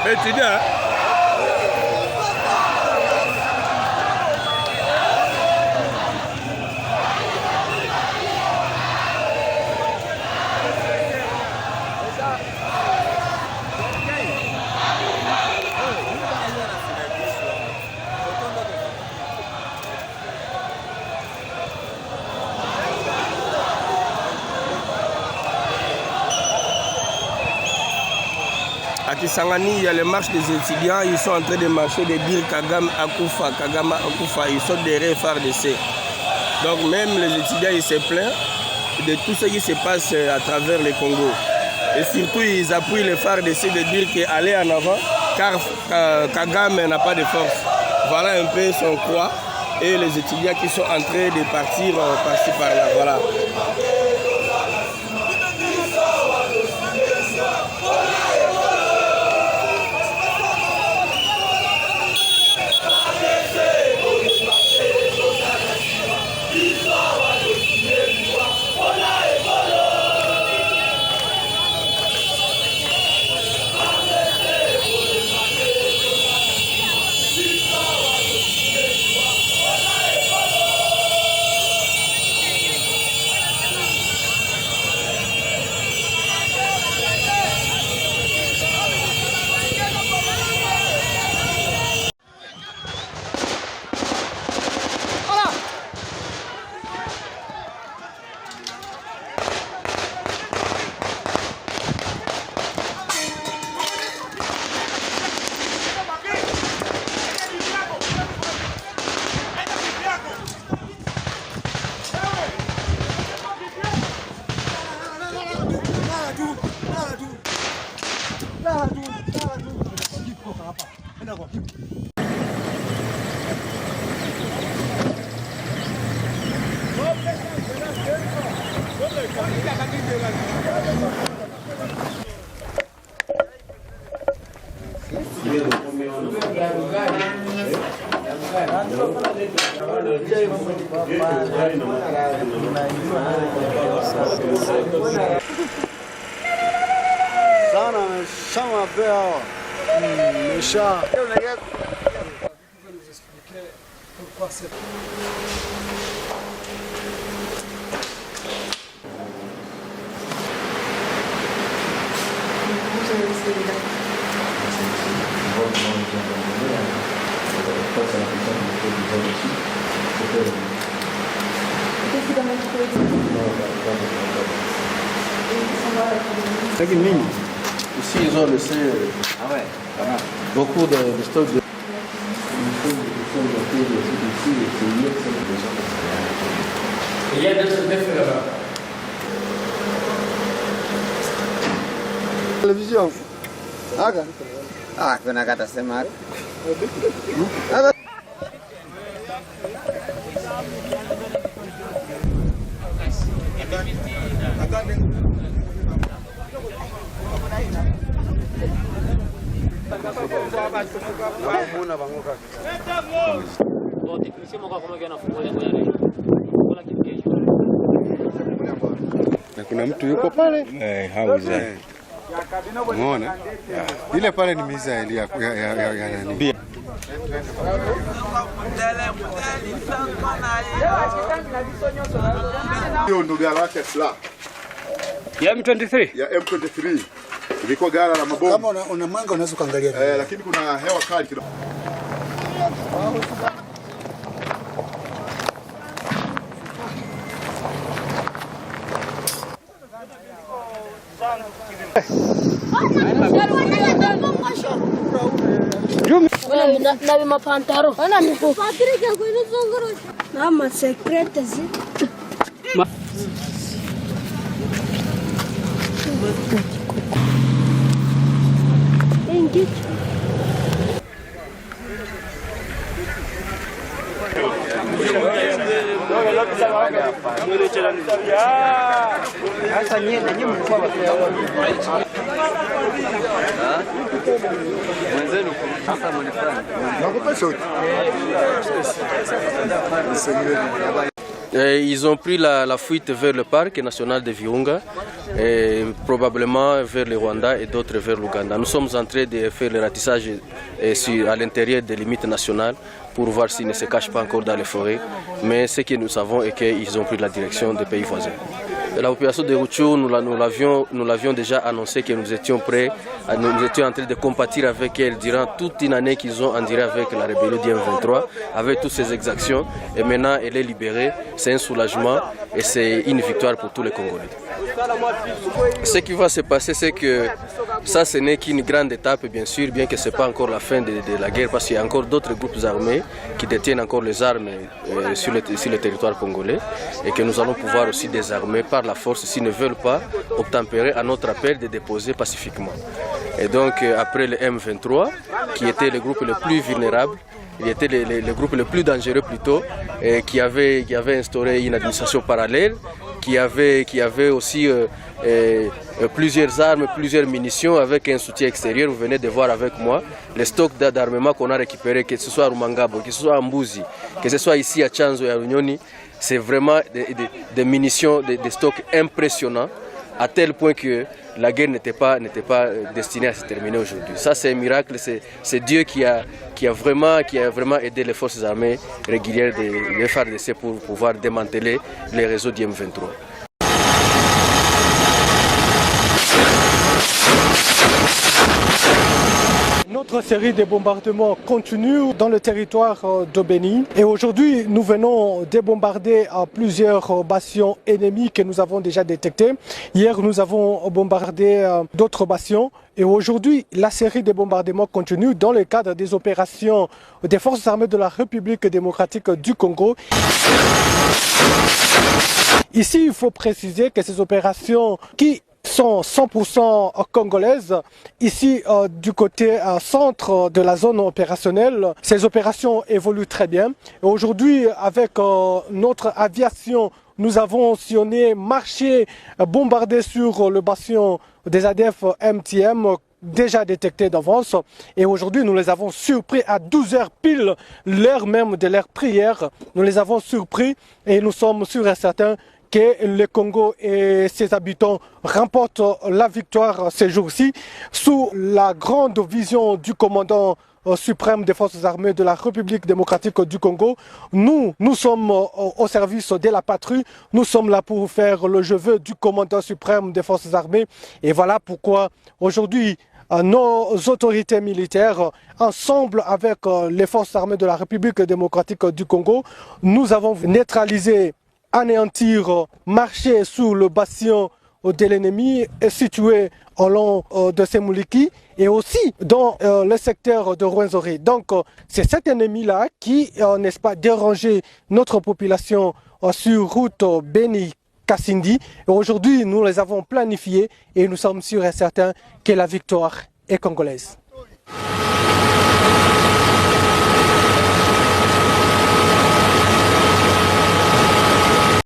Étudiant. À Kisangani, il y a les marches des étudiants, ils sont en train de marcher, de dire Kagame Akufa, Kagame Akufa, ils sont derrière FARDC. Donc même les étudiants, ils se plaignent de tout ce qui se passe à travers le Congo. Et surtout, ils appuient les FARDC de dire qu'aller en avant, car Kagame n'a pas de force. Voilà un peu son croix. Et les étudiants qui sont en train de partir par-ci par-là. Voilà. Sana chama bel méchant. Pouvez nous expliquer pourquoi c'est Ici, ils ont laissé beaucoup de stocks de... Il y a d'autres défis là-bas. Télévision. Ah, kuna kata sema. Na kuna mtu yuko pale? Hauza. Umeona? Ile pale ni mizaili ya nani? Hiyo ndugu yake fla. Ya M23? Ya M23. Ilikuwa gala la mabomu. Kama una mwanga unaweza kuangalia. Lakini kuna hewa kali kidogo. Na mapantaro. Ana ni Patrick ya kwenda zongoro. Na ma secret zi. Engage. Ils ont pris la fuite vers le parc national de Virunga, et probablement vers le Rwanda et d'autres vers l'Ouganda. Nous sommes en train de faire le ratissage à l'intérieur des limites nationales pour voir s'ils ne se cachent pas encore dans les forêts. Mais ce que nous savons est qu'ils ont pris la direction des pays voisins. La population de Rutshuru, nous l'avions déjà annoncé que nous étions prêts, nous étions en train de compatir avec elle durant toute une année qu'ils ont enduré avec la rébellion du M23, avec toutes ces exactions. Et maintenant, elle est libérée. C'est un soulagement et c'est une victoire pour tous les Congolais. Ce qui va se passer, c'est que ça, ce n'est qu'une grande étape, bien sûr, bien que ce n'est pas encore la fin de la guerre, parce qu'il y a encore d'autres groupes armés qui détiennent encore les armes sur le territoire congolais et que nous allons pouvoir aussi désarmer par la force s'ils ne veulent pas obtempérer à notre appel de déposer pacifiquement. Et donc, après le M23, qui était le groupe le plus vulnérable, il était le groupe le plus dangereux plutôt, et qui avait instauré une administration parallèle, qui avait aussi plusieurs armes, plusieurs munitions avec un soutien extérieur. Vous venez de voir avec moi les stocks d'armement qu'on a récupérés, que ce soit à Rumangabo, que ce soit à Mbuzi, que ce soit ici à Chanzo et à Runyoni. C'est vraiment des munitions, des stocks impressionnants, à tel point que la guerre n'était pas destinée à se terminer aujourd'hui. Ça, c'est un miracle, c'est Dieu qui a vraiment aidé les forces armées régulières des FARDC pour pouvoir démanteler les réseaux du M23. Notre série de bombardements continue dans le territoire de Beni. Et aujourd'hui, nous venons de bombarder plusieurs bastions ennemis que nous avons déjà détectés. Hier, nous avons bombardé d'autres bastions. Et aujourd'hui, la série de bombardements continue dans le cadre des opérations des forces armées de la République démocratique du Congo. Ici, il faut préciser que ces opérations qui sont 100% congolaises. Ici, du côté centre de la zone opérationnelle, ces opérations évoluent très bien. Aujourd'hui, avec notre aviation, nous avons sillonné, marché, bombardé sur le bastion des ADF MTM déjà détectés d'avance. Et aujourd'hui, nous les avons surpris à 12h pile, l'heure même de leur prière. Nous les avons surpris et nous sommes sûrs et certains que le Congo et ses habitants remportent la victoire ces jours-ci sous la grande vision du commandant suprême des forces armées de la République démocratique du Congo. Nous sommes au service de la patrie, nous sommes là pour faire le je veux du commandant suprême des forces armées. Et voilà pourquoi aujourd'hui nos autorités militaires, ensemble avec les forces armées de la République démocratique du Congo, nous avons neutralisé, anéantir, marcher sous le bastion de l'ennemi situé au long de Semuliki et aussi dans le secteur de Rwenzori. Donc c'est cet ennemi-là qui, n'est-ce pas, dérangeait notre population sur route Beni-Kasindi. Aujourd'hui, nous les avons planifiés et nous sommes sûrs et certains que la victoire est congolaise.